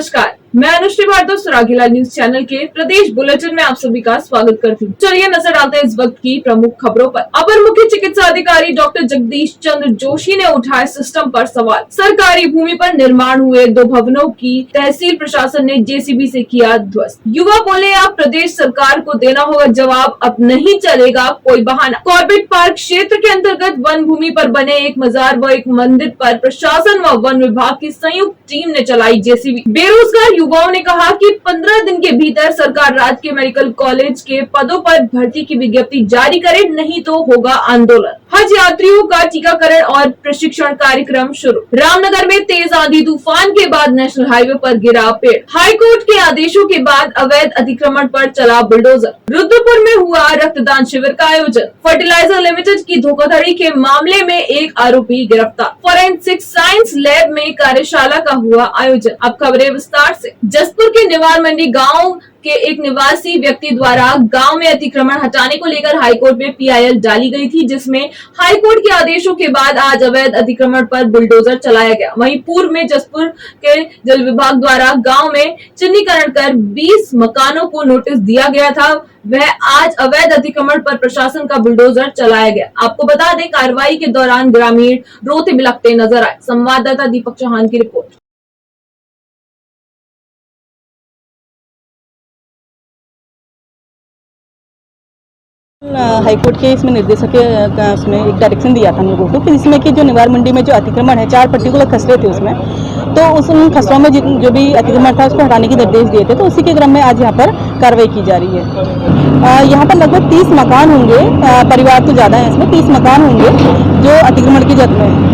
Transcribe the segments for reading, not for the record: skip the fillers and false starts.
नमस्कार, मैं Anushree Bhardwaj सरागिला news channel के प्रदेश बुलेटिन में आप सभी का स्वागत करती हूँ। चलिए नजर डालते हैं इस वक्त की प्रमुख खबरों पर। अपर मुख्य चिकित्सा अधिकारी डॉक्टर जगदीश चंद्र जोशी ने उठाए सिस्टम पर सवाल। सरकारी भूमि पर निर्माण हुए 2 भवनों की तहसील प्रशासन ने जेसीबी से किया ध्वस्त। युवा बोले अब प्रदेश सरकार को देना होगा जवाब, अब नहीं चलेगा कोई बहाना। कॉर्बेट पार्क क्षेत्र के अंतर्गत वन भूमि पर बने एक मजार व एक मंदिर पर प्रशासन व वन विभाग की संयुक्त टीम ने चलाई जेसीबी। बेरोजगार युवाओं ने कहा कि 15 दिन के भीतर सरकार राजकीय मेडिकल कॉलेज के पदों पर भर्ती की विज्ञप्ति जारी करे, नहीं तो होगा आंदोलन। हज यात्रियों का टीकाकरण और प्रशिक्षण कार्यक्रम शुरू। रामनगर में तेज आंधी तूफान के बाद नेशनल हाईवे पर गिरा पेड़। हाईकोर्ट के आदेशों के बाद अवैध अतिक्रमण पर चला बुलडोजर। रुद्रपुर में हुआ रक्तदान शिविर का आयोजन। फर्टिलाइजर लिमिटेड की धोखाधड़ी के मामले में एक आरोपी गिरफ्तार। फॉरेंसिक साइंस लैब में कार्यशाला का हुआ आयोजन। अब खबरें विस्तार से। जसपुर के निवार मंडी गांव के एक निवासी व्यक्ति द्वारा गांव में अतिक्रमण हटाने को लेकर हाईकोर्ट में पीआईएल डाली गई थी, जिसमें हाईकोर्ट के आदेशों के बाद आज अवैध अतिक्रमण पर बुलडोजर चलाया गया। वहीं पूर्व में जसपुर के जल विभाग द्वारा गांव में चिन्हीकरण कर 20 मकानों को नोटिस दिया गया था, वह आज अवैध अतिक्रमण पर प्रशासन का बुलडोजर चलाया गया। आपको बता दें, कार्रवाई के दौरान ग्रामीण रोते बिलखते नजर आए। संवाददाता दीपक चौहान की रिपोर्ट। हाईकोर्ट के इसमें निर्देशक के उसमें एक डायरेक्शन दिया था हम लोगों को कि जिसमें कि जो निवार मंडी में जो अतिक्रमण है 4 पर्टिकुलर खसरे थे उसमें, तो उन खसरों में जो भी अतिक्रमण था उसको हटाने के निर्देश दिए थे। तो उसी के क्रम में आज यहाँ पर कार्रवाई की जा रही है। यहाँ पर लगभग 30 मकान होंगे, परिवार तो ज्यादा है इसमें, 30 मकान होंगे जो अतिक्रमण की जद में है।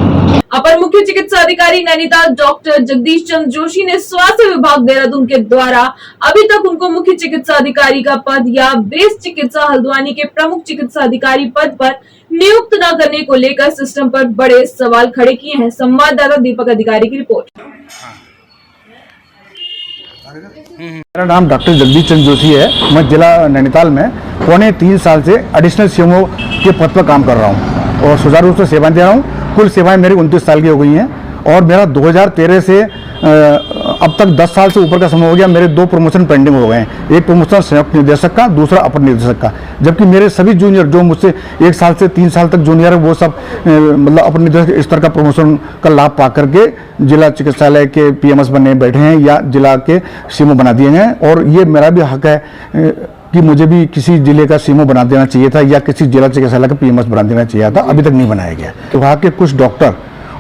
अपर मुख्य चिकित्सा अधिकारी नैनीताल डॉक्टर जगदीश चंद्र जोशी ने स्वास्थ्य विभाग देहरादून के द्वारा अभी तक उनको मुख्य चिकित्सा अधिकारी का पद या बेस चिकित्सा हल्द्वानी के प्रमुख चिकित्सा अधिकारी पद पर नियुक्त न करने को लेकर सिस्टम पर बड़े सवाल खड़े किए हैं। संवाददाता दीपक अधिकारी की रिपोर्ट। मेरा नाम डॉक्टर जगदीश चंद्र जोशी है। मैं जिला नैनीताल में पौने 3 साल से एडिशनल सीएमओ के पद पर काम कर रहा हूँ और सुचारू रूप से सेवाएं दे रहा हूँ। कुल सेवाएं मेरी 29 साल की हो गई हैं और मेरा 2013 से अब तक 10 साल से ऊपर का समय हो गया। मेरे 2 प्रमोशन पेंडिंग हो गए हैं, एक प्रमोशन संयुक्त निदेशक का, दूसरा अपर निदेशक का। जबकि मेरे सभी जूनियर जो मुझसे 1 साल से 3 साल तक जूनियर है वो सब मतलब अपर निदेशक स्तर का प्रमोशन का लाभ पा करके जिला चिकित्सालय के पीएमएस बने बैठे हैं या जिला के सीएमओ बना दिए हैं। और ये मेरा भी हक है कि मुझे भी किसी जिले का सीएमओ बना देना चाहिए था या किसी जिला चिकित्सालय का पीएमएस बना देना चाहिए था, अभी तक नहीं बनाया गया। तो वहाँ के कुछ डॉक्टर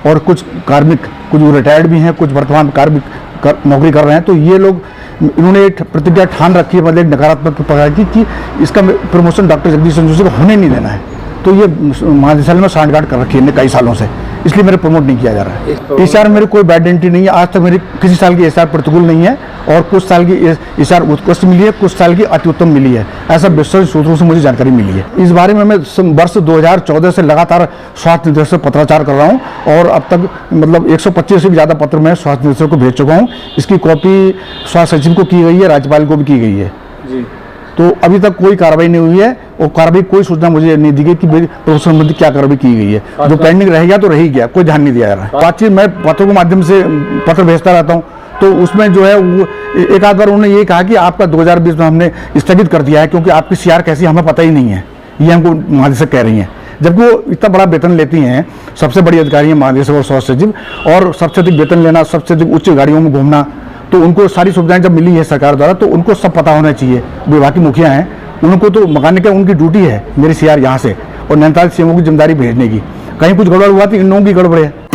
और कुछ कार्मिक, कुछ रिटायर्ड भी हैं, कुछ वर्तमान कार्मिक नौकरी कर रहे हैं। तो ये लोग इन्होंने एक प्रतिज्ञा ठान रखी है, मतलब एक नकारात्मक प्रकार की कि इसका प्रमोशन डॉक्टर जगदीश चंद्र जोशी को होने नहीं देना है। तो ये महानिदेशालय में सांठगांठ कर रखी है कई सालों से, इसलिए मेरे प्रमोट नहीं किया जा रहा है। एचआर मेरी कोई बैड एंट्री नहीं है, आज तक मेरी किसी साल की एचआर प्रतिकूल नहीं है और कुछ साल की एचआर उत्कृष्ट मिली है, कुछ साल की अति उत्तम मिली है। ऐसा विश्वसनीय सूत्रों से मुझे जानकारी मिली है। इस बारे में मैं वर्ष 2014 से लगातार स्वास्थ्य निदेशक से पत्राचार कर रहा हूँ और अब तक मतलब 125 से भी ज़्यादा पत्र मैं स्वास्थ्य निदेशक को भेज चुका हूँ। इसकी कॉपी स्वास्थ्य सचिव को की गई है, राज्यपाल को भी की गई है जी। तो अभी तक कोई कार्रवाई नहीं हुई है और कार्रवाई कोई सूचना मुझे नहीं दी गई कि मेरी प्रमोशन संबंधी क्या कार्रवाई की गई है। जो पेंडिंग रह गया तो रह ही गया, कोई ध्यान नहीं दिया जा रहा है। बातचीत मैं पत्रों के माध्यम से पत्र भेजता रहता हूँ, तो उसमें जो है वो एक आध बार उन्होंने ये कहा कि आपका 2020 में हमने स्थगित कर दिया है क्योंकि आपकी सीआर कैसी हमें पता ही नहीं है, ये हमको महानिदेशक कह रही हैं। जबकि वो इतना बड़ा वेतन लेती हैं, सबसे बड़ी अधिकारी हैं महानिदेशक और स्वास्थ्य सचिव, और सबसे अधिक वेतन लेना, सबसे अधिक उच्च गाड़ियों में घूमना, तो उनको सारी सुविधाएं जब मिली है सरकार द्वारा तो उनको सब पता होना चाहिए। विभाग की मुखिया हैं, उनको तो मकाने का उनकी ड्यूटी है मेरी सीआर यहाँ से और नैनीताल सीएमओ की जिम्मेदारी भेजने की। कहीं कुछ गड़बड़ हुआ तो इन लोगों की गड़बड़ है।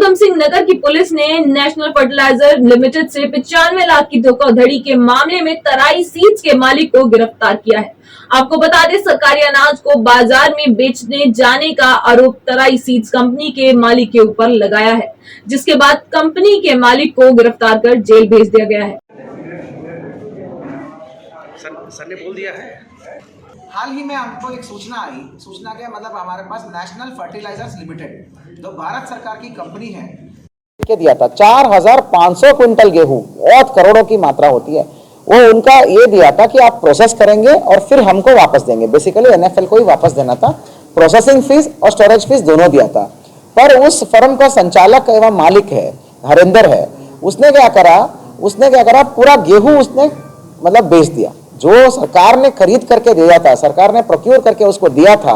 उधम सिंह नगर की पुलिस ने नेशनल फर्टिलाइजर लिमिटेड से 95 लाख की धोखाधड़ी के मामले में तराई सीड्स के मालिक को गिरफ्तार किया है। आपको बता दें, सरकारी अनाज को बाजार में बेचने जाने का आरोप तराई सीड्स कंपनी के मालिक के ऊपर लगाया है, जिसके बाद कंपनी के मालिक को गिरफ्तार कर जेल भेज दिया गया है। सर ने बोल दिया है। हाल ही में हमको एक सूचना आई, सूचना के मतलब हमारे पास नेशनल फर्टिलाइजर्स लिमिटेड जो भारत सरकार की कंपनी है के दिया था 4500 क्विंटल गेहूं, बहुत करोड़ों की मात्रा होती है, वो उनका ये दिया था कि आप प्रोसेस करेंगे और फिर हमको वापस देंगे। बेसिकली एनएफएल को ही वापस देना था, प्रोसेसिंग फीस और स्टोरेज फीस दोनों दिया था। पर उस फर्म का संचालक एवं मालिक है हरिंदर है, उसने क्या करा पूरा गेहूं उसने मतलब बेच दिया। जो सरकार ने खरीद करके दिया था, सरकार ने प्रोक्योर करके उसको दिया था,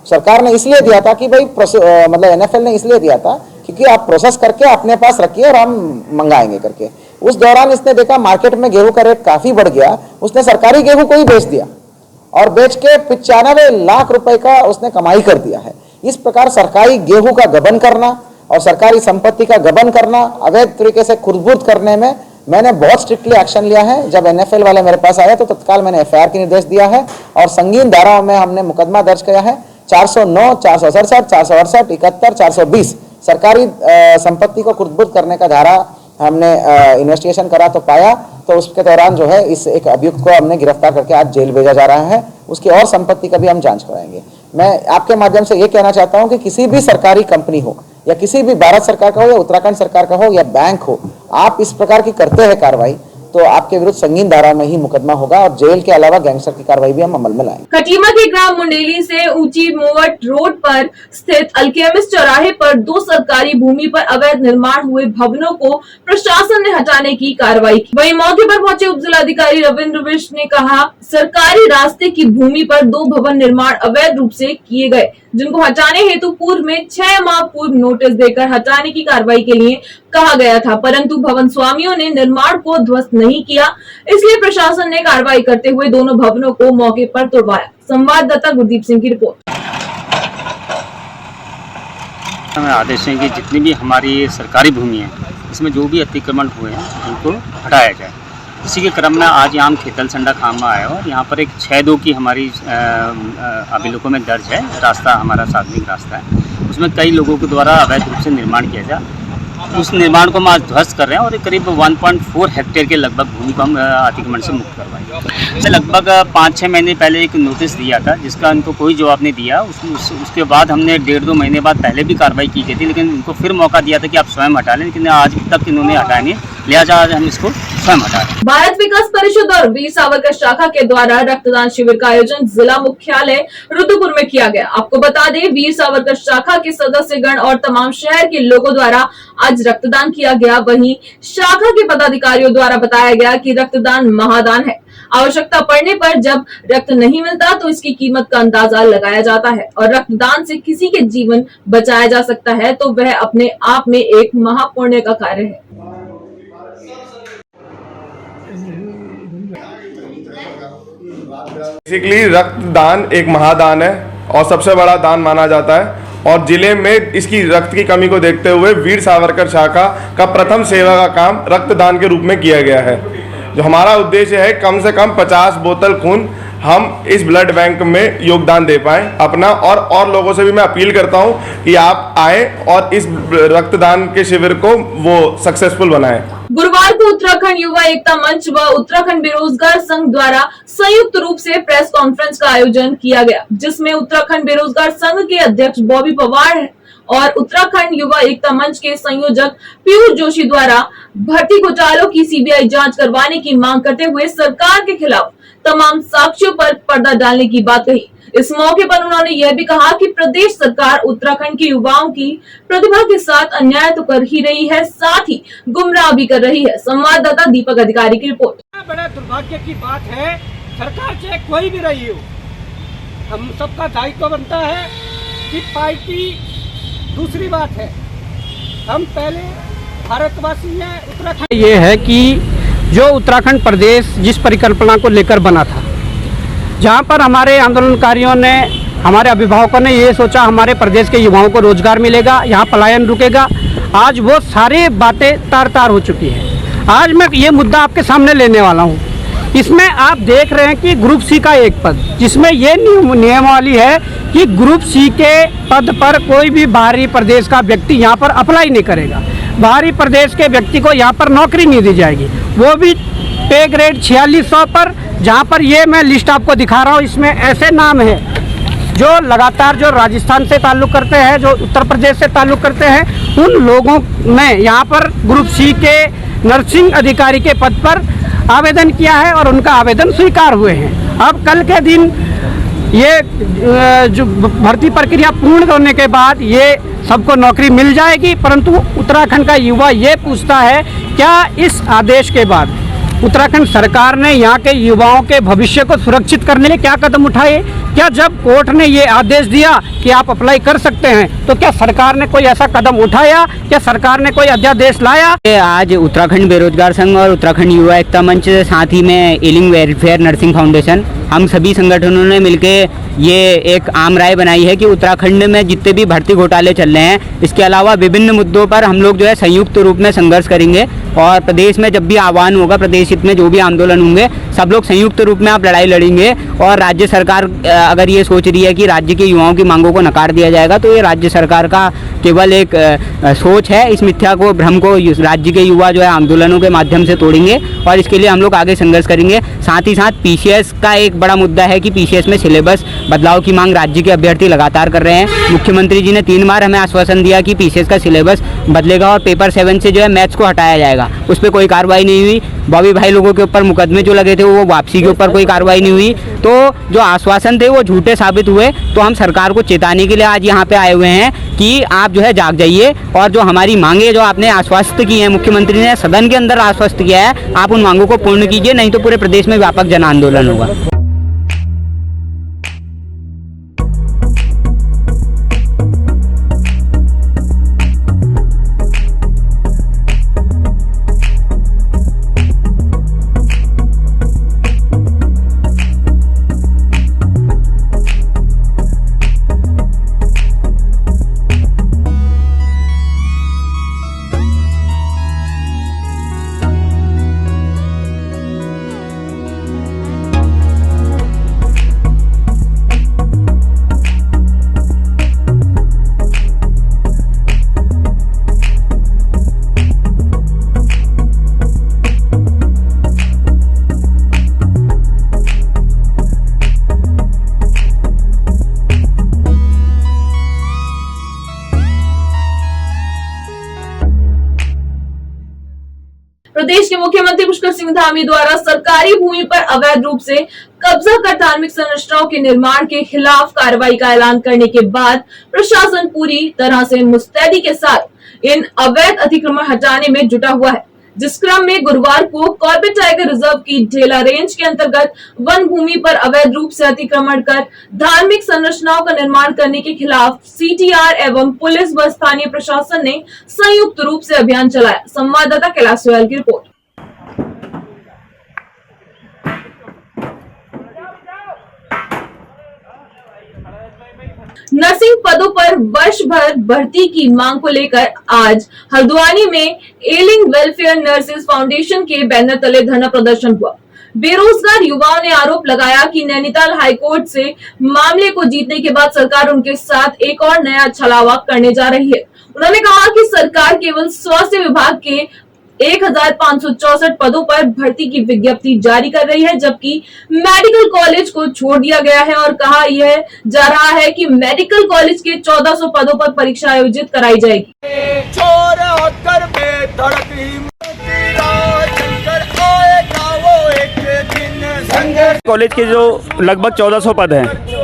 सरकार ने इसलिए दिया था कि भाई मतलब एनएफएल ने इसलिए दिया था क्योंकि आप प्रोसेस करके अपने पास रखिए और हम मंगाएंगे करके। उस दौरान इसने देखा मार्केट में गेहूं का रेट काफी बढ़ गया, उसने सरकारी गेहूं को ही बेच दिया और बेच के 95 लाख रुपए का उसने कमाई कर दिया है। इस प्रकार सरकारी गेहूं का गबन करना और सरकारी संपत्ति का गबन करना, अवैध तरीके से खुर्द-बुर्द करने में मैंने बहुत स्ट्रिक्टली एक्शन लिया है। जब एनएफएल वाले मेरे पास आए तो तत्काल मैंने एफआईआर की निर्देश दिया है और संगीन धाराओं में हमने मुकदमा दर्ज किया है। 409, 467, 468, 71, 420 सरकारी संपत्ति को खुर्द-बुर्द करने का धारा हमने इन्वेस्टिगेशन करा तो पाया, तो उसके दौरान जो है इस एक अभियुक्त को हमने गिरफ्तार करके आज जेल भेजा जा रहा है। उसकी और संपत्ति का भी हम जांच कराएंगे। मैं आपके माध्यम से ये कहना चाहता हूं कि किसी भी सरकारी कंपनी हो या किसी भी भारत सरकार का हो या उत्तराखंड सरकार का हो या बैंक हो, आप इस प्रकार की करते हैं कार्रवाई तो आपके विरुद्ध संगीन धारा में ही मुकदमा होगा और जेल के अलावा गैंगस्टर की कार्रवाई भी हम अमल में लाएंगे। खटीमा के ग्राम मुंडेली से ऊंची मोवट रोड पर स्थित अल्केमिस्ट चौराहे पर 2 सरकारी भूमि पर अवैध निर्माण हुए भवनों को प्रशासन ने हटाने की कार्रवाई की। वहीं मौके पर पहुंचे उप जिलाधिकारी रविंद्र विश ने कहा, सरकारी रास्ते की भूमि पर 2 भवन निर्माण अवैध रूप से किए गए, जिनको हटाने हेतु पूर्व में 6 माह पूर्व नोटिस देकर हटाने की कार्रवाई के लिए कहा गया था, परंतु भवन स्वामियों ने निर्माण को ध्वस्त नहीं किया, इसलिए प्रशासन ने कार्रवाई करते हुए दोनों भवनों को मौके पर तोड़वाया। संवाददाता गुरदीप सिंह की रिपोर्ट। हमें आदेश है कि जितनी भी हमारी सरकारी भूमि है इसमें जो भी अतिक्रमण हुए हैं उनको हटाया जाए। इसी के क्रम में आज यहाँ खेतल संडा खाम में आया और यहाँ पर एक 6-2 की हमारी अभिलेखों में दर्ज है। रास्ता हमारा सार्वजनिक रास्ता है, उसमें कई लोगों के द्वारा अवैध रूप से निर्माण किया जाए। उस निर्माण को हम आज ध्वस्त कर रहे हैं और करीब 1.4 हेक्टेयर के लगभग भूमि को हम अतिक्रमण से मुक्त करवाएंगे। लगभग 5-6 महीने पहले एक नोटिस दिया था जिसका उनको कोई जवाब नहीं दिया। उसके बाद हमने 1.5-2 महीने बाद पहले भी कार्रवाई की गई थी, लेकिन उनको फिर मौका दिया था कि आप स्वयं हटा लें, लेकिन आज तक इन्होंने हटाया नहीं, लिहाजा आज हम इसको स्वयं हटा रहे हैं। भारत विकास परिषद और वीर सावरकर शाखा के द्वारा रक्तदान शिविर का आयोजन जिला मुख्यालय रुद्रपुर में किया गया। आपको बता दें, वीर सावरकर शाखा के सदस्यगण और तमाम शहर के लोगों द्वारा आज रक्तदान किया गया। वहीं शाखा के पदाधिकारियों द्वारा बताया गया कि रक्तदान महादान है। आवश्यकता पड़ने पर जब रक्त नहीं मिलता तो इसकी कीमत का अंदाजा लगाया जाता है और रक्तदान से किसी के जीवन बचाया जा सकता है तो वह अपने आप में एक महापुण्य का कार्य है। बेसिकली रक्तदान एक महादान है और सबसे बड़ा दान माना जाता है और जिले में इसकी रक्त की कमी को देखते हुए वीर सावरकर शाखा का प्रथम सेवा का काम रक्तदान के रूप में किया गया है। जो हमारा उद्देश्य है कम से कम 50 बोतल खून हम इस ब्लड बैंक में योगदान दे पाएं अपना, और लोगों से भी मैं अपील करता हूं कि आप आए और इस रक्तदान के शिविर को वो सक्सेसफुल बनाएं। गुरुवार को उत्तराखंड युवा एकता मंच व उत्तराखंड बेरोजगार संघ द्वारा संयुक्त रूप से प्रेस कॉन्फ्रेंस का आयोजन किया गया, जिसमें उत्तराखंड बेरोजगार संघ के अध्यक्ष बॉबी पवार और उत्तराखंड युवा एकता मंच के संयोजक पीयूष जोशी द्वारा भर्ती घोटालों की सीबीआई जांच करवाने की मांग करते हुए सरकार के खिलाफ तमाम साक्ष्यों पर पर्दा डालने की बात कही। इस मौके पर उन्होंने यह भी कहा कि प्रदेश सरकार उत्तराखंड के युवाओं की प्रतिभा के साथ अन्याय तो कर ही रही है, साथ ही गुमराह भी कर रही है। संवाददाता दीपक अधिकारी की रिपोर्ट। बड़ा दुर्भाग्य की बात है, सरकार चाहे कोई भी रही हो, हम सबका दायित्व बनता है कि पार्टी दूसरी बात है, हम पहले भारतवासी हैं। उत्तराखंड ये है कि जो उत्तराखंड प्रदेश जिस परिकल्पना को लेकर बना था, जहाँ पर हमारे आंदोलनकारियों ने हमारे अभिभावकों ने ये सोचा हमारे प्रदेश के युवाओं को रोजगार मिलेगा, यहाँ पलायन रुकेगा। आज वो सारी बातें तार तार हो चुकी है। आज मैं ये मुद्दा आपके सामने लेने वाला हूँ। इसमें आप देख रहे हैं कि ग्रुप सी का एक पद, जिसमें ये नियमावली है कि ग्रुप सी के पद पर कोई भी बाहरी प्रदेश का व्यक्ति यहाँ पर अप्लाई नहीं करेगा। बाहरी प्रदेश के व्यक्ति को यहाँ पर नौकरी नहीं दी जाएगी, वो भी पे ग्रेड 4600 पर। जहाँ पर ये मैं लिस्ट आपको दिखा रहा हूँ, इसमें ऐसे नाम है जो लगातार जो राजस्थान से ताल्लुक़ करते हैं, जो उत्तर प्रदेश से ताल्लुक़ करते हैं, उन लोगों ने यहाँ पर ग्रुप सी के नर्सिंग अधिकारी के पद पर आवेदन किया है और उनका आवेदन स्वीकार हुए हैं। अब कल के दिन ये जो भर्ती प्रक्रिया पूर्ण होने के बाद ये सबको नौकरी मिल जाएगी, परंतु उत्तराखंड का युवा ये पूछता है क्या इस आदेश के बाद उत्तराखंड सरकार ने यहाँ के युवाओं के भविष्य को सुरक्षित करने के लिए क्या कदम उठाए? क्या जब कोर्ट ने ये आदेश दिया कि आप अप्लाई कर सकते हैं, तो क्या सरकार ने कोई ऐसा कदम उठाया? क्या सरकार ने कोई अध्यादेश लाया? आज उत्तराखंड बेरोजगार संघ और उत्तराखंड युवा एकता मंच, साथ ही में एलिंग वेलफेयर नर्सिंग फाउंडेशन, हम सभी संगठनों ने मिलकर ये एक आम राय बनाई है कि उत्तराखंड में जितने भी भर्ती घोटाले चल रहे हैं, इसके अलावा विभिन्न मुद्दों पर हम लोग जो है संयुक्त रूप में संघर्ष करेंगे और प्रदेश में जब भी आह्वान होगा, प्रदेश हित में जो भी आंदोलन होंगे, सब लोग संयुक्त रूप में आप लड़ाई लड़ेंगे। और राज्य सरकार अगर ये सोच रही है कि राज्य के युवाओं की मांगों को नकार दिया जाएगा, तो ये राज्य सरकार का केवल एक सोच है। इस मिथ्या को, भ्रम को राज्य के युवा जो है आंदोलनों के माध्यम से तोड़ेंगे और इसके लिए हम लोग आगे संघर्ष करेंगे। साथ ही साथ पीसीएस का एक बड़ा मुद्दा है कि पीसीएस में सिलेबस बदलाव की मांग राज्य के अभ्यर्थी लगातार कर रहे हैं। मुख्यमंत्री जी ने 3 बार हमें आश्वासन दिया कि पीसीएस का सिलेबस बदलेगा और पेपर 7 से जो है मैथ्स को हटाया जाएगा। उस पर कोई कार्रवाई नहीं हुई। बॉबी भाई लोगों के ऊपर मुकदमे जो लगे थे वो वापसी के ऊपर कोई कार्रवाई नहीं हुई। तो जो आश्वासन थे वो झूठे साबित हुए। तो हम सरकार को चेताने के लिए आज यहाँ पे आए हुए हैं कि आप जो है जाग जाइए और जो हमारी मांगे जो आपने आश्वस्त की हैं, मुख्यमंत्री ने सदन के अंदर आश्वस्त किया है, आप उन मांगों को पूर्ण कीजिए, नहीं तो पूरे प्रदेश में व्यापक जन आंदोलन होगा। प्रदेश के मुख्यमंत्री पुष्कर सिंह धामी द्वारा सरकारी भूमि पर अवैध रूप से कब्जा कर धार्मिक संरचनाओं के निर्माण के खिलाफ कार्रवाई का ऐलान करने के बाद प्रशासन पूरी तरह से मुस्तैदी के साथ इन अवैध अतिक्रमण हटाने में जुटा हुआ है। जिस क्रम में गुरुवार को कॉर्बेट टाइगर रिजर्व की ढेला रेंज के अंतर्गत वन भूमि पर अवैध रूप से अतिक्रमण कर धार्मिक संरचनाओं का निर्माण करने के खिलाफ सीटीआर एवं पुलिस व स्थानीय प्रशासन ने संयुक्त रूप से अभियान चलाया। संवाददाता कैलाश सोयाल की रिपोर्ट। नर्सिंग पदों पर वर्ष भर भर्ती की मांग को लेकर आज हल्द्वानी में एलिंग वेलफेयर नर्सेज फाउंडेशन के बैनर तले धरना प्रदर्शन हुआ। बेरोजगार युवाओं ने आरोप लगाया कि नैनीताल हाईकोर्ट से मामले को जीतने के बाद सरकार उनके साथ एक और नया छलावा करने जा रही है। उन्होंने कहा कि सरकार केवल स्वास्थ्य विभाग के 1564 पदों पर भर्ती की विज्ञप्ति जारी कर रही है, जबकि मेडिकल कॉलेज को छोड़ दिया गया है और कहा यह जा रहा है कि मेडिकल कॉलेज के 1400 पदों पर परीक्षा आयोजित कराई जाएगी। कॉलेज के जो लगभग 1400 पद हैं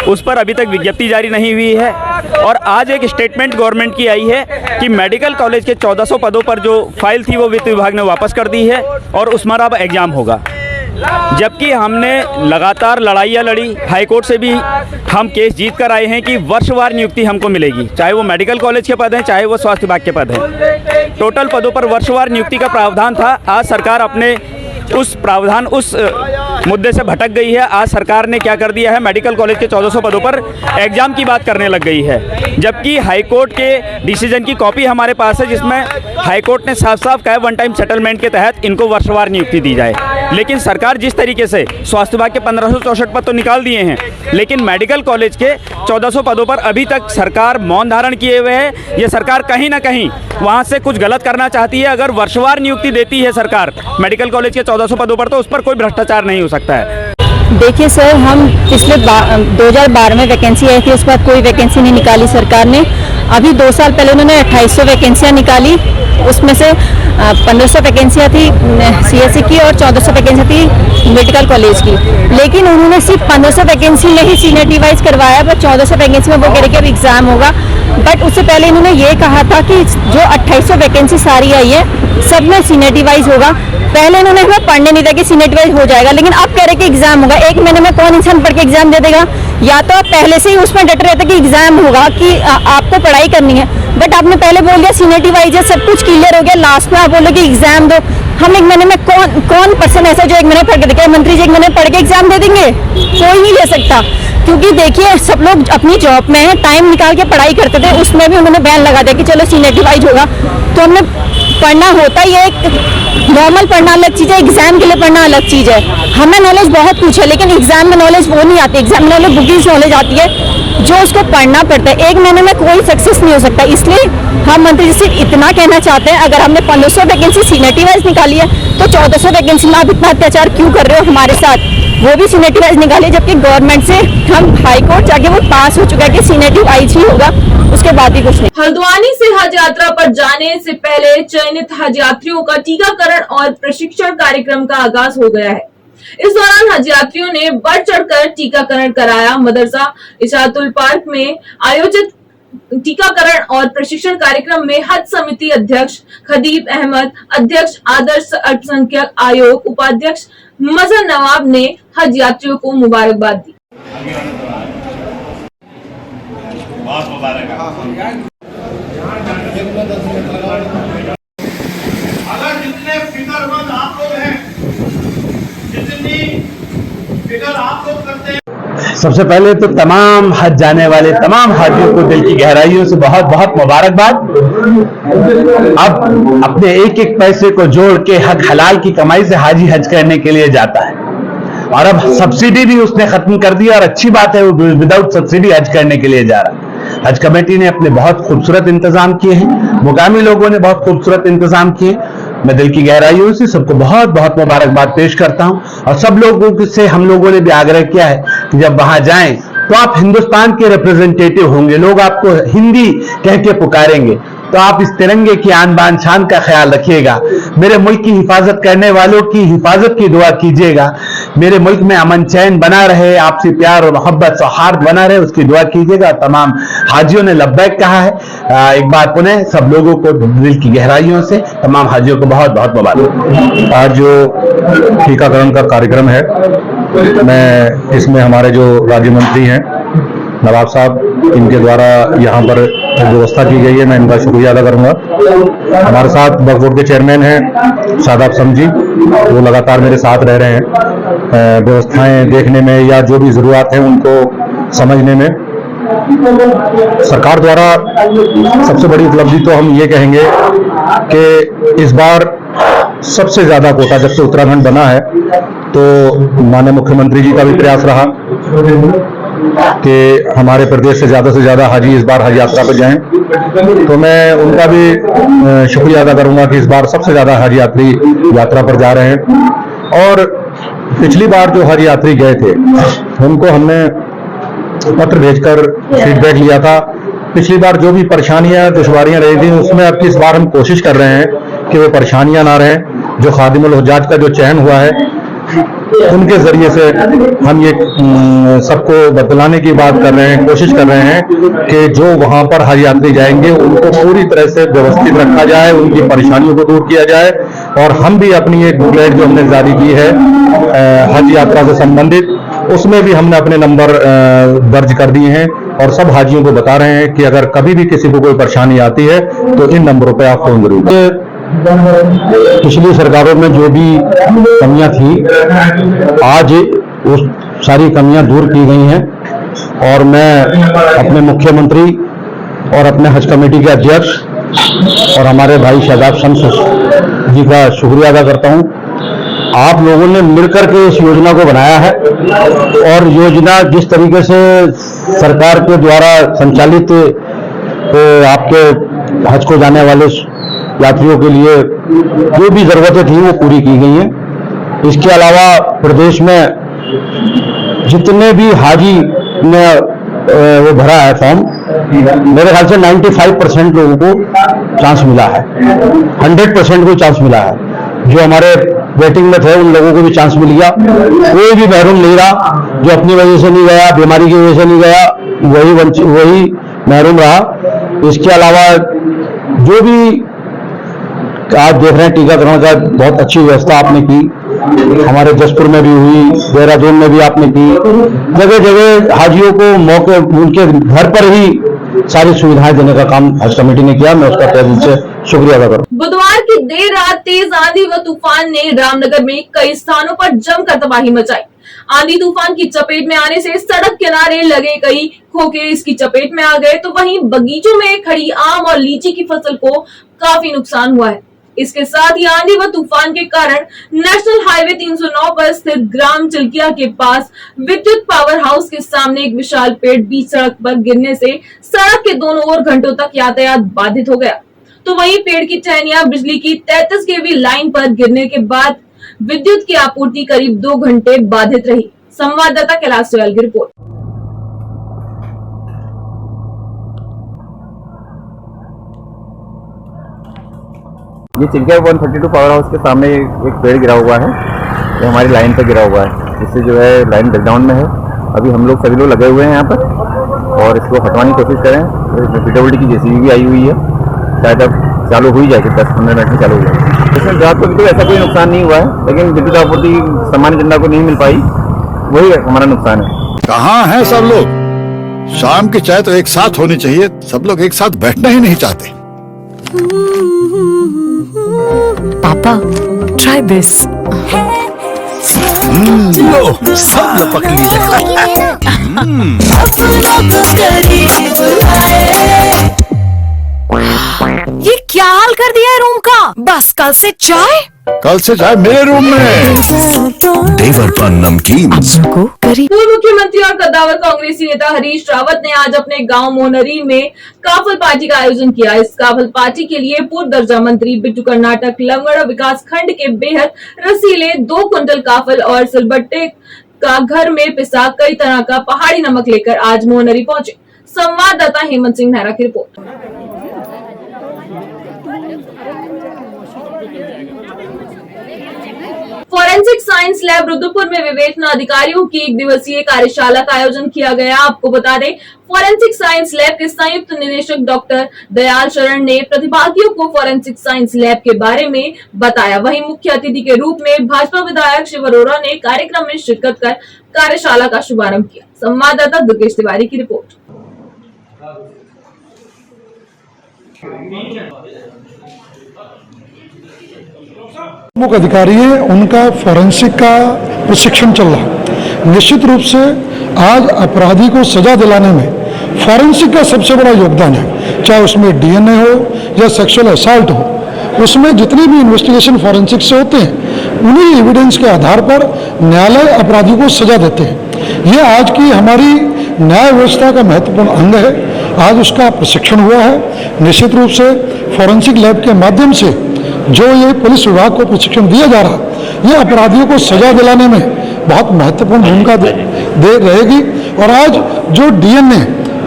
उस पर अभी तक विज्ञप्ति जारी नहीं हुई है और आज एक स्टेटमेंट गवर्नमेंट की आई है कि मेडिकल कॉलेज के 1400 पदों पर जो फाइल थी वो वित्त विभाग ने वापस कर दी है और उस पर अब एग्ज़ाम होगा। जबकि हमने लगातार लड़ाइयाँ लड़ी, हाईकोर्ट से भी हम केस जीत कर आए हैं कि वर्षवार नियुक्ति हमको मिलेगी, चाहे वो मेडिकल कॉलेज के पद हैं चाहे वो स्वास्थ्य विभाग के पद हैं। टोटल पदों पर वर्षवार नियुक्ति का प्रावधान था। आज सरकार अपने उस प्रावधान, उस मुद्दे से भटक गई है। आज सरकार ने क्या कर दिया है, मेडिकल कॉलेज के 1400 पदों पर एग्जाम की बात करने लग गई है, जबकि हाईकोर्ट के डिसीजन की कॉपी हमारे पास है जिसमें हाईकोर्ट ने साफ साफ कहा वन टाइम सेटलमेंट के तहत इनको वर्षवार नियुक्ति दी जाए। लेकिन सरकार जिस तरीके से स्वास्थ्य विभाग के 1564 पद तो निकाल दिए हैं, लेकिन मेडिकल कॉलेज के 1400 पदों पर अभी तक सरकार मौन धारण किए हुए है। ये सरकार कहीं ना कहीं वहाँ से कुछ गलत करना चाहती है। अगर वर्षवार नियुक्ति देती है सरकार मेडिकल कॉलेज के 1400 पदों पर, तो उस पर कोई भ्रष्टाचार नहीं हो सकता है। देखिए सर, हम पिछले 2012 में वैकेंसी आई थी, उसके बाद कोई वैकेंसी नहीं निकाली सरकार ने। अभी 2 साल पहले उन्होंने 2800 वैकेंसियाँ निकाली, उसमें से 1500 वैकेंसियाँ थी सीएससी की और 1400 वैकेंसी थी मेडिकल कॉलेज की। लेकिन उन्होंने सिर्फ 1500 वैकेंसी में ही सीनियरिटी वाइज करवाया, बट 1400 वैकेंसी में वो कह रहे कि अब एग्ज़ाम होगा। बट उससे पहले इन्होंने ये कहा था कि जो 2800 वैकेंसी सारी आई है सब में सीनियरिटी वाइज होगा। पहले इन्होंने हमें पढ़ने नहीं दिया कि सीनियरिटी वाइज हो जाएगा, लेकिन अब कह रहे कि एग्जाम होगा। 1 महीने में कौन इंसान पढ़ के एग्जाम दे देगा? या तो आप पहले से ही उसमें डटे रहते कि एग्जाम होगा, कि आपको पढ़ाई करनी है, बट आपने पहले बोल दिया सीनियरिटी वाइज है, सब कुछ क्लियर हो गया, लास्ट में आप बोले कि एग्जाम दो। हम 1 महीने में कौन पर्सन ऐसा जो 1 महीने पढ़ के देखे? मंत्री जी 1 महीने पढ़ के एग्जाम दे देंगे? कोई नहीं दे सकता, क्योंकि देखिए सब लोग अपनी जॉब में है, टाइम निकाल के पढ़ाई करते थे। उसमें भी उन्होंने बैन लगा दिया कि चलो सीनियरिटी वाइज होगा। तो हमने पढ़ना होता ही है, एक नॉर्मल पढ़ना अलग चीज़ है, एग्जाम के लिए पढ़ना अलग चीज़ है। हमें नॉलेज बहुत कुछ है, लेकिन एग्जाम में नॉलेज वो नहीं आती। एग्जाम में नॉलेज बुकिंग नॉलेज आती है जो उसको पढ़ना पड़ता है। 1 महीने में कोई सक्सेस नहीं हो सकता। इसलिए हम मंत्री जी से इतना कहना चाहते हैं, अगर हमने 1500 वैकेंसी सीनियरिटी वाइज निकाली है तो 1400 वैकेंसी में आप इतना अत्याचार क्यों कर रहे हो हमारे साथ? वो भी सीनियरिटी वाइज निकाली, जबकि गवर्नमेंट से हम हाई कोर्ट जाके वो पास हो चुका है कि सीनियरिटी वाइज ही होगा, उसके बाद ही कुछ नहीं। हल्द्वानी से हज यात्रा पर जाने से पहले चयनित हज यात्रियों का टीकाकरण और प्रशिक्षण कार्यक्रम का आगाज हो गया है। इस दौरान हज यात्रियों ने बढ़ चढ़कर टीकाकरण कराया। मदरसा इशातुल पार्क में आयोजित टीकाकरण और प्रशिक्षण कार्यक्रम में हज समिति अध्यक्ष खदीब अहमद, अध्यक्ष आदर्श अल्पसंख्यक आयोग, उपाध्यक्ष मजहर नवाब ने हज यात्रियों को मुबारकबाद दी। अगर जितने फिक्रमंद आप लोग हैं, जितनी फिक्र आप लोग करते हैं, सबसे पहले तो तमाम हज जाने वाले तमाम हाजियों को दिल की गहराइयों से बहुत बहुत मुबारकबाद। अब अपने एक एक पैसे को जोड़ के हक हलाल की कमाई से हाजी हज करने के लिए जाता है, और अब सब्सिडी भी उसने खत्म कर दी, और अच्छी बात है वो विदाउट सब्सिडी हज करने के लिए जा रहा है। हज कमेटी ने अपने बहुत खूबसूरत इंतजाम किए हैं, मुकामी लोगों ने बहुत खूबसूरत इंतजाम किए। मैं दिल की गहराइयों से सबको बहुत बहुत मुबारकबाद पेश करता हूं, और सब लोगों से हम लोगों ने भी आग्रह किया है कि जब वहां जाएं तो आप हिंदुस्तान के रिप्रेजेंटेटिव होंगे, लोग आपको हिंदी कह के पुकारेंगे, तो आप इस तिरंगे की आन बान शान का ख्याल रखिएगा। मेरे मुल्क की हिफाजत करने वालों की हिफाजत की दुआ कीजिएगा। मेरे मुल्क में अमन चैन बना रहे, आपसी प्यार और मोहब्बत सौहार्द बना रहे, उसकी दुआ कीजिएगा। तमाम हाजियों ने लब्बैक कहा है। एक बार पुनः सब लोगों को दिल की गहराइयों से तमाम हाजियों को बहुत बहुत मुबारक। आज जो टीकाकरण का कार्यक्रम है, मैं इसमें हमारे जो राज्य मंत्री हैं नवाब साहब, इनके द्वारा यहाँ पर व्यवस्था की गई है, मैं इनका शुक्रिया अदा करूंगा। हमारे साथ वक्फ बोर्ड के चेयरमैन हैं शादाब समझी, वो लगातार मेरे साथ रह रहे हैं व्यवस्थाएं देखने में या जो भी जरूरत है उनको समझने में। सरकार द्वारा सबसे बड़ी उपलब्धि तो हम ये कहेंगे कि इस बार सबसे ज्यादा कोटा जब से उत्तराखंड बना है, तो माननीय मुख्यमंत्री जी का भी प्रयास रहा कि हमारे प्रदेश से ज्यादा हाजी इस बार हज यात्रा पर जाएं, तो मैं उनका भी शुक्रिया अदा करूंगा कि इस बार सबसे ज्यादा हज यात्री यात्रा पर जा रहे हैं। और पिछली बार जो हज यात्री गए थे उनको हमने पत्र भेजकर फीडबैक लिया था। पिछली बार जो भी परेशानियां दुश्वारियां रही थी उसमें अब इस बार हम कोशिश कर रहे हैं कि वो परेशानियां ना रहें। जो खादिमुल हुज्जाज का जो चयन हुआ है उनके जरिए से हम ये सबको बतलाने की बात कर रहे हैं, कोशिश कर रहे हैं कि जो वहां पर हज यात्री जाएंगे उनको पूरी तरह से व्यवस्थित रखा जाए, उनकी परेशानियों को दूर किया जाए। और हम भी अपनी एक बुकलेट जो हमने जारी की है हज यात्रा से संबंधित, उसमें भी हमने अपने नंबर दर्ज कर दिए हैं और सब हाजियों को बता रहे हैं कि अगर कभी भी किसी को कोई परेशानी आती है तो इन नंबरों पर आप फोन जरूर। पिछली सरकारों में जो भी कमियां थी, आज उस सारी कमियां दूर की गई हैं और मैं अपने मुख्यमंत्री और अपने हज कमेटी के अध्यक्ष और हमारे भाई शादाब शम्स जी का शुक्रिया अदा करता हूं। आप लोगों ने मिलकर के इस योजना को बनाया है और योजना जिस तरीके से सरकार के द्वारा संचालित आपके हज को जाने वाले यात्रियों के लिए जो भी जरूरतें थी वो पूरी की गई हैं। इसके अलावा प्रदेश में जितने भी हाजी ने वो भरा है फॉर्म, मेरे ख्याल से 95% लोगों को चांस मिला है, 100% को चांस मिला है। जो हमारे वेटिंग में थे उन लोगों को भी चांस मिल गया, कोई भी महरूम नहीं रहा। जो अपनी वजह से नहीं गया, बीमारी की वजह से नहीं गया, वही महरूम रहा। इसके अलावा जो भी आज देख रहे हैं टीकाकरण का बहुत अच्छी व्यवस्था आपने की, हमारे जसपुर में भी हुई, देहरादून में भी आपने की, जगह जगह हाजियों को मौके उनके घर पर ही सारी सुविधाएं देने का काम हज कमेटी ने किया। मैं उसका तहे दिल से शुक्रिया अदा करता हूं। बुधवार की देर रात तेज आंधी व तूफान ने रामनगर में कई स्थानों पर जमकर तबाही मचाई। आंधी तूफान की चपेट में आने से सड़क किनारे लगे कई खोखे इसकी चपेट में आ गए, तो वहीं बगीचों में खड़ी आम और लीची की फसल को काफी नुकसान हुआ है। इसके साथ ही आंधी व तूफान के कारण नेशनल हाईवे 309 पर स्थित ग्राम चिल्किया के पास विद्युत पावर हाउस के सामने एक विशाल पेड़ बीच सड़क पर गिरने से सड़क के दोनों ओर घंटों तक यातायात बाधित हो गया। तो वहीं पेड़ की टहनियां बिजली की 33 केवी लाइन पर गिरने के बाद विद्युत की आपूर्ति करीब 2 घंटे बाधित रही। संवाददाता कैलाश सोयाल की रिपोर्ट। ये चिल्किया 132 पावर हाउस के सामने एक पेड़ गिरा हुआ है, ये हमारी लाइन पर गिरा हुआ है, जिससे जो है लाइन ब्रेकडाउन में है। अभी हम लोग सभी लोग लगे हुए हैं यहाँ पर और इसको हटवाने की कोशिश करें। तो पीडब्ल्यूडी की जेसीबी भी आई हुई है, शायद अब चालू हो ही जाएगी, 10-15 मिनट में चालू हो जाएगी। इसमें रात को तो ऐसा कोई नुकसान नहीं हुआ है, लेकिन विद्युत आपूर्ति सामान्य जनता को नहीं मिल पाई, वही हमारा नुकसान है। कहाँ हैं सब लोग? शाम की चाय तो एक साथ होनी चाहिए, सब लोग एक साथ बैठना ही नहीं चाहते। पापा, try this. लो, सब लोग पकड़ लीजिए। ये क्या हाल कर दिया है रूम का? बस कल से चाय मेरे रूम में। देवर पर नमकीन को करी। पूर्व मुख्यमंत्री और कद्दावर कांग्रेसी नेता हरीश रावत ने आज अपने गांव मोनरी में काफल पार्टी का आयोजन किया। इस काफल पार्टी के लिए पूर्व दर्जा मंत्री बिट्टू कर्नाटक लंगड़ा विकास खंड के बेहद रसीले 2 क्विंटल काफल और सिलबट्टे का घर में पिसा कई तरह का पहाड़ी नमक लेकर आज मोनरी पहुंचे। संवाददाता हेमंत सिंह नेहरा की report. Forensic science lab Rudrapur में विवेचना अधिकारियों की 1 दिवसीय कार्यशाला का आयोजन किया गया। आपको बता दें, फॉरेंसिक साइंस लैब के संयुक्त निदेशक डॉक्टर दयाल शरण ने प्रतिभागियों को फॉरेंसिक साइंस लैब के बारे में बताया। वहीं मुख्य अतिथि के रूप में भाजपा विधायक शिव अरोड़ा ने कार्यक्रम में शिरकत कर कार्यशाला का शुभारंभ किया। संवाददाता दुर्गेश तिवारी की रिपोर्ट। प्रमुख अधिकारी है, उनका फॉरेंसिक का प्रशिक्षण चल रहा है। निश्चित रूप से आज अपराधी को सजा दिलाने में फॉरेंसिक का सबसे बड़ा योगदान है, चाहे उसमें डीएनए हो या सेक्सुअल असॉल्ट हो। उसमें जितनी भी इन्वेस्टिगेशन फॉरेंसिक से होते हैं, उन्हीं एविडेंस के आधार पर न्यायालय अपराधी को सजा देते हैं। ये आज की हमारी न्याय व्यवस्था का महत्वपूर्ण अंग है। आज उसका प्रशिक्षण हुआ है। निश्चित रूप से फॉरेंसिक लैब के माध्यम से जो ये पुलिस विभाग को प्रशिक्षण दिया जा रहा, ये अपराधियों को सजा दिलाने में बहुत महत्वपूर्ण भूमिका दे रहेगी। और आज जो डीएनए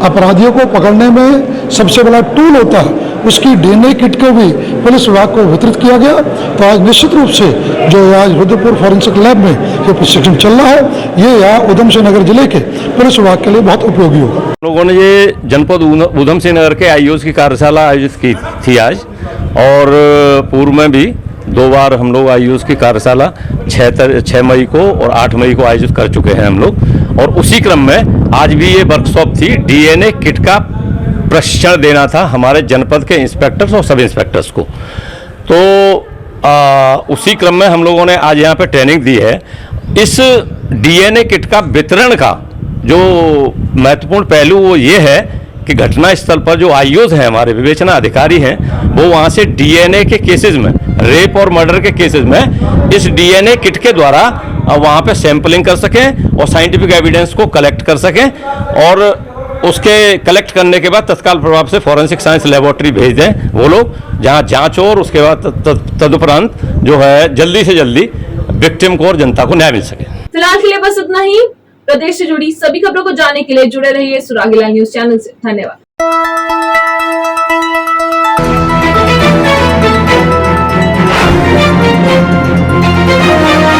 अपराधियों को पकड़ने में सबसे बड़ा टूल होता है, उसकी डीएनए किट को भी पुलिस विभाग को वितरित किया गया। तो आज निश्चित रूप से जो आज रुद्रपुर फॉरेंसिक लैब में ये प्रशिक्षण चल रहा है, ये यहाँ उधम सिंह नगर जिले के पुलिस विभाग के लिए बहुत उपयोगी होगा। लोगों ने ये जनपद उधम सिंह नगर के आईओएस की कार्यशाला आयोजित की थी आज, और पूर्व में भी 2 बार हम लोग आईओएस की कार्यशाला 6 मई को और 8 मई को आयोजित कर चुके हैं हम लोग। और उसी क्रम में आज भी ये वर्कशॉप थी, डीएनए किट का प्रशिक्षण देना था हमारे जनपद के इंस्पेक्टर्स और सब इंस्पेक्टर्स को। तो उसी क्रम में हम लोगों ने आज यहाँ पे ट्रेनिंग दी है। इस डीएनए किट का वितरण का जो महत्वपूर्ण पहलू वो ये है कि घटना स्थल पर जो आईओज हैं, हमारे विवेचना अधिकारी हैं, वो वहाँ से डीएनए के केसेस में, रेप और मर्डर के केसेस में इस डीएनए किट के द्वारा वहाँ पे सैंपलिंग कर सकें और साइंटिफिक एविडेंस को कलेक्ट कर सकें और उसके कलेक्ट करने के बाद तत्काल प्रभाव से फॉरेंसिक साइंस लेबोरेटरी भेज दें वो लोग, जहाँ जांच हो और उसके बाद तदुपरांत जो है जल्दी से जल्दी विक्टिम को और जनता को न्याय मिल सके। फिलहाल के लिए बस इतना ही। प्रदेश से जुड़ी सभी खबरों को जानने के लिए जुड़े रहिए सुरागीला न्यूज चैनल से। धन्यवाद।